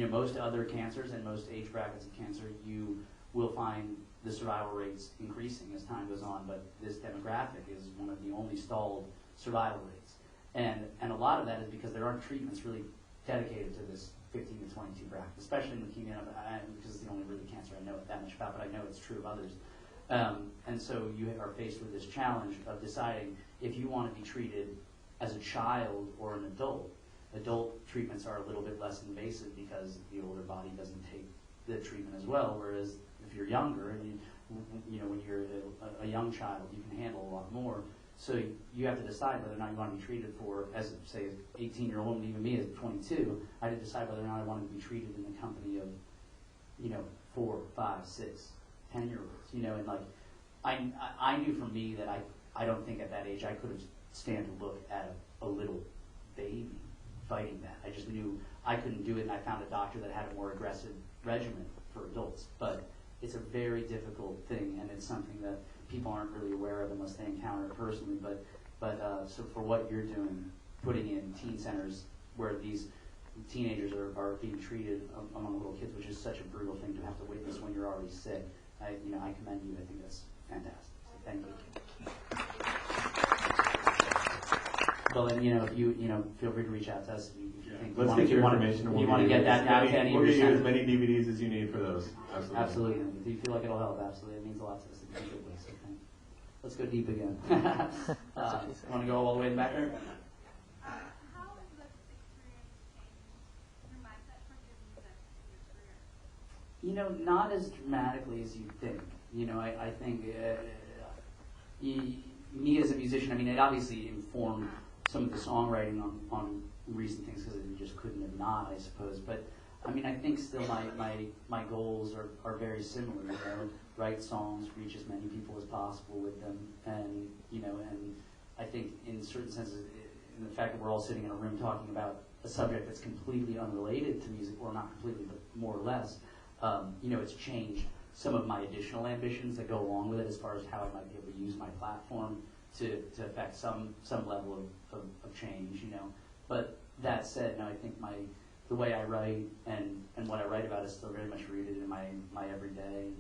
most other cancers and most age brackets of cancer, you will find the survival rates increasing as time goes on, but this demographic is one of the only stalled survival rates. And a lot of that is because there aren't treatments really dedicated to this 15 to 22 bracket, especially in leukemia, because it's the only really cancer I know that much about, but I know it's true of others. And so you are faced with this challenge of deciding if you want to be treated as a child or an adult. Adult treatments are a little bit less invasive because the older body doesn't take the treatment as well, whereas if you're younger, and when you're a young child, you can handle a lot more. So you have to decide whether or not you want to be treated for, as say, an 18-year-old, and even me at 22, I had to decide whether or not I wanted to be treated in the company of, 4, 5, 6, 10-year-olds, and like, I knew for me that I don't think at that age I could have stand to look at a little baby fighting that. I just knew I couldn't do it, and I found a doctor that had a more aggressive regimen for adults. But it's a very difficult thing, and it's something that people aren't really aware of unless they encounter it personally. But so for what you're doing, putting in teen centers where these teenagers are being treated among little kids, which is such a brutal thing to have to witness when you're already sick. I commend you. I think that's fantastic. So thank you. Well, and if you feel free to reach out to us if you think Let's get your information. You want to get that out to any of We'll your get you as centers. many DVDs as you need for those. Absolutely. Absolutely. If you feel like it'll help, absolutely. It means a lot to us. In a good way, so thank you. Let's go deep again. Want to go all the way back there? How has this experience changed your mindset for your music and your career? Not as dramatically as you think. I think me as a musician, it obviously informed some of the songwriting on recent things because it just couldn't have not, I suppose. But I think still my goals are very similar. Write songs, reach as many people as possible with them, and I think in certain senses, in the fact that we're all sitting in a room talking about a subject that's completely unrelated to music, or not completely, but more or less, it's changed some of my additional ambitions that go along with it as far as how I might be able to use my platform to affect some level of change, But that said, I think the way I write and what I write about is still very much rooted in my everyday,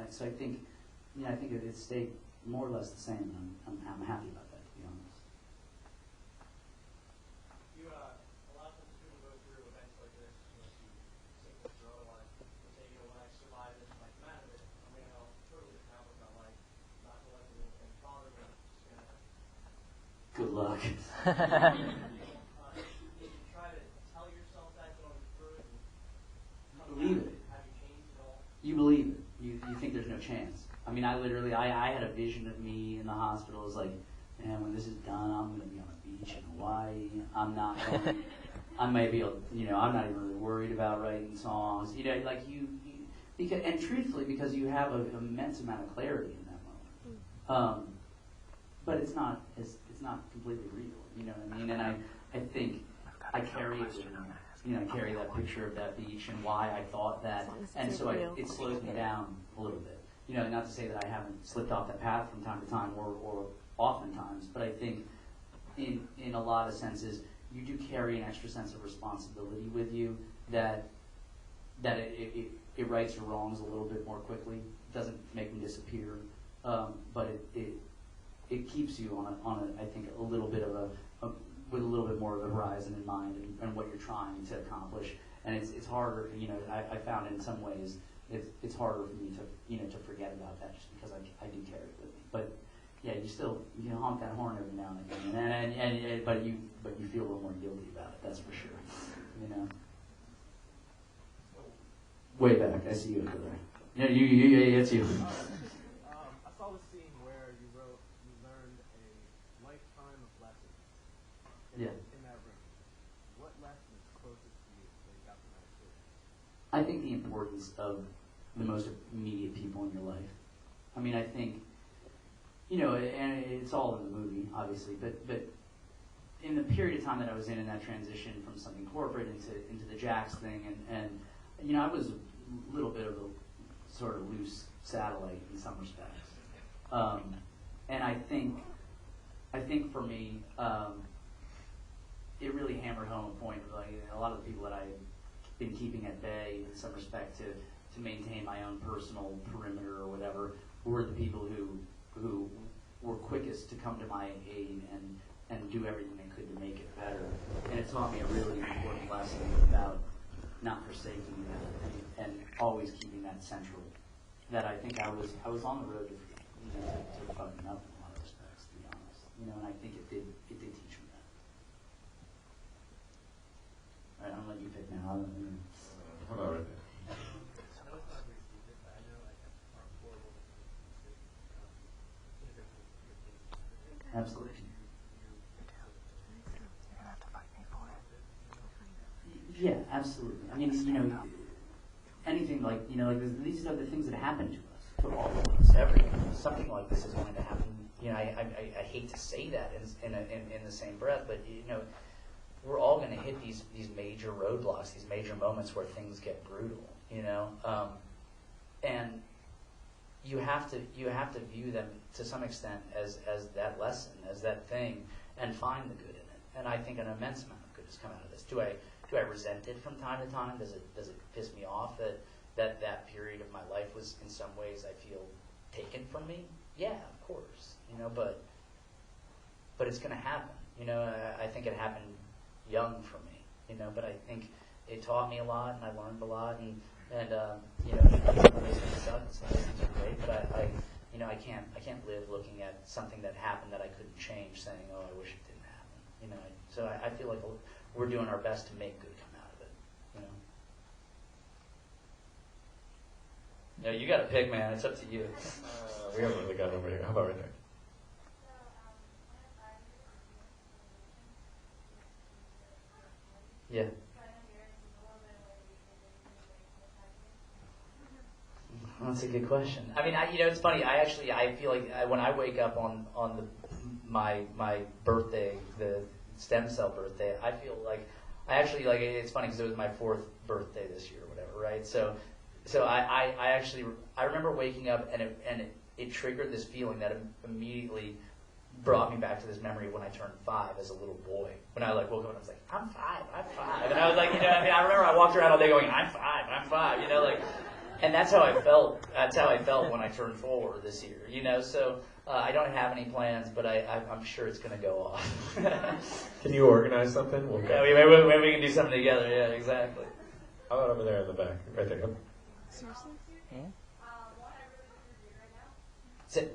so I think it stayed more or less the same. And I'm happy about that, to be honest. A lot of times people go through events like this, sickness or otherwise, and say, when I survive this, when I come out of it, I'm going to have a totally different outlook on life, not to let anything bother me, just going to. Good luck. Did you try to tell yourself that going through it? Believe it. Have you changed at all? You believe it. You think there's no chance. I literally, I had a vision of me in the hospital. It was like, man, when this is done, I'm going to be on a beach in Hawaii. I'm not going, I may be, I'm not even really worried about writing songs. Because, and truthfully, because you have an immense amount of clarity in that moment. But it's not completely real. You know what I mean? And I think I carry it with me. I carry that picture of that beach and why I thought that, and so it slows me down a little bit. Not to say that I haven't slipped off that path from time to time or oftentimes, but I think in a lot of senses you do carry an extra sense of responsibility with you that it rights your wrongs a little bit more quickly. It doesn't make them disappear, but it keeps you on a I think a little bit of with a little bit more of a horizon in mind and what you're trying to accomplish. And it's harder, I found in some ways it's harder for me to forget about that just because I do carry it with me. But yeah, you honk that horn every now and again, but you feel a little more guilty about it. That's for sure. Way back, I see you over there. Yeah, it's you. I saw the scene where you learned a lifetime of lessons in that room. What lesson is closest to you that you got from that experience? I think the importance of the most immediate people in your life. I think, and it's all in the movie, obviously, but in the period of time that I was in that transition from something corporate into the Jax thing, and I was a little bit of a sort of loose satellite in some respects. And I think for me, it really hammered home a point of a lot of the people that I had been keeping at bay in some respect to maintain my own personal perimeter or whatever, were the people who were quickest to come to my aid and do everything they could to make it better. And it taught me a really important lesson about not forsaking that and always keeping that central. That I think I was on the road to fucking up in a lot of respects, to be honest. And I think it did teach me that. All right, I'm gonna let you pick now. How about right there? Absolutely. Yeah, absolutely. I mean, anything like, these are the things that happen to us, to all of us, everyone. Something like this is going to happen. I hate to say that in the same breath, but we're all going to hit these major roadblocks, these major moments where things get brutal. And you have to view them to some extent as that lesson, as that thing, and find the good in it. And I think an immense amount of good has come out of this. Do I resent it from time to time? Does it piss me off that period of my life was in some ways I feel taken from me? Yeah, of course. But it's going to happen. I think it happened young for me. But I think it taught me a lot, and I learned a lot, and these things suck, some things are great, but I can't live looking at something that happened that I couldn't change, saying, oh, I wish it didn't happen. So I feel like we're doing our best to make good come out of it. No, you got to pick, man. It's up to you. We haven't really got over here. How about right there? Yeah. That's a good question. I mean, it's funny. I feel like when I wake up on my birthday, the stem cell birthday, I feel like it's funny because it was my 4th birthday this year or whatever, right? So I remember waking up and it triggered this feeling that immediately brought me back to this memory of when I turned 5 as a little boy. When I woke up and I was like, I'm 5, and I was like, I remember I walked around all day going, I'm 5, and that's how I felt. That's how I felt when I turned 4 this year, So I don't have any plans, but I'm sure it's going to go off. Can you organize something? We'll Yeah, maybe we can do something together. Yeah, exactly. How about over there in the back? Right there. Yep. Seriously?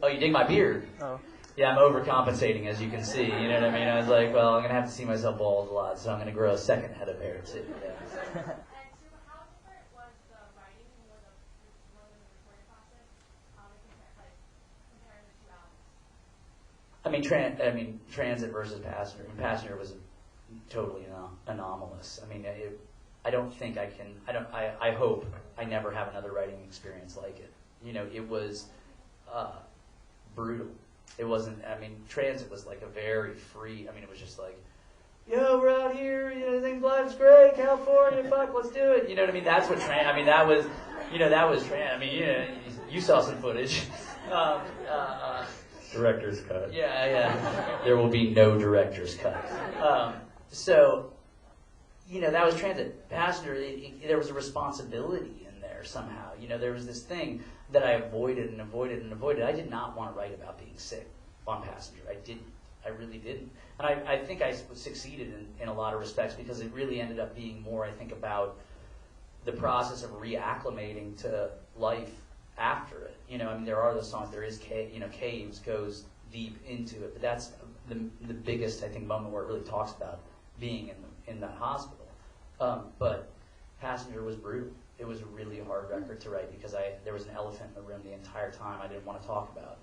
Oh, you dig my beard? Oh. Yeah, I'm overcompensating, as you can see. You know what I mean? I was like, well, I'm going to have to see myself bald a lot, so I'm going to grow a second head of hair, too. Yeah. I mean, Transit versus Passenger. Passenger was totally anomalous. I mean, I don't think I can. I hope I never have another writing experience like it. It was brutal. It wasn't. I mean, Transit was like a very free. I mean, it was just like, yo, we're out here. Life's great. California, fuck, let's do it. You know what I mean? That's what Transit. I mean, that was. That was Transit. I mean, you saw some footage. Director's cut. Yeah. There will be no director's cut. So, that was Transit. Passenger, there was a responsibility in there somehow. There was this thing that I avoided and avoided and avoided. I did not want to write about being sick on Passenger. I didn't. I really didn't. And I think I succeeded in a lot of respects because it really ended up being more, I think, about the process of reacclimating to life after it. I mean, there are those songs. There is, Caves goes deep into it, but that's the biggest, I think, moment where it really talks about being in that hospital. But Passenger was brutal. It was a really hard record to write because there was an elephant in the room the entire time I didn't want to talk about.